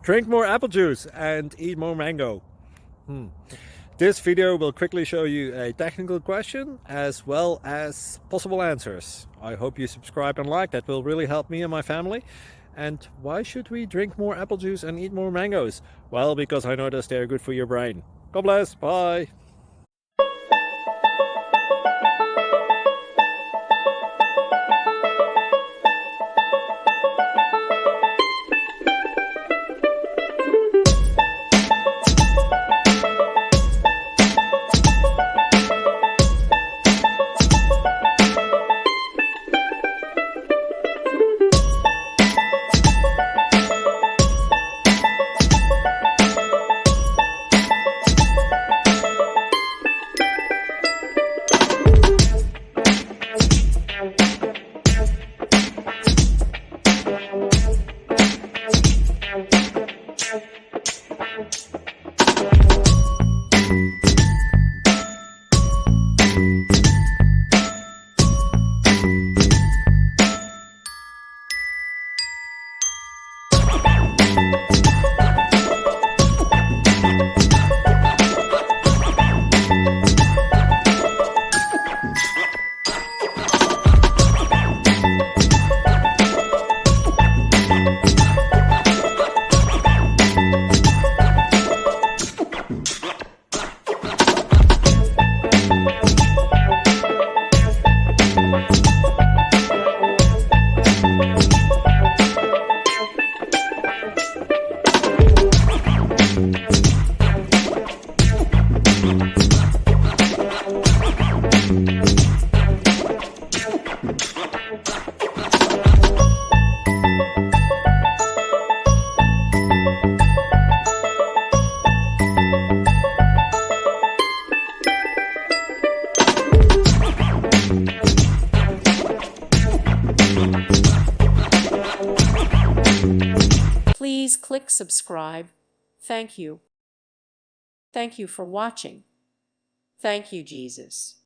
Drink more apple juice and eat more mango. This video will quickly show you a technical question as well as possible answers. I hope you subscribe and like, that will really help me and my family. And why should we drink more apple juice and eat more mangoes? Well, because I noticed they're good for your brain. God bless, bye! Please click subscribe. Thank you. Thank you for watching. Thank you, Jesus.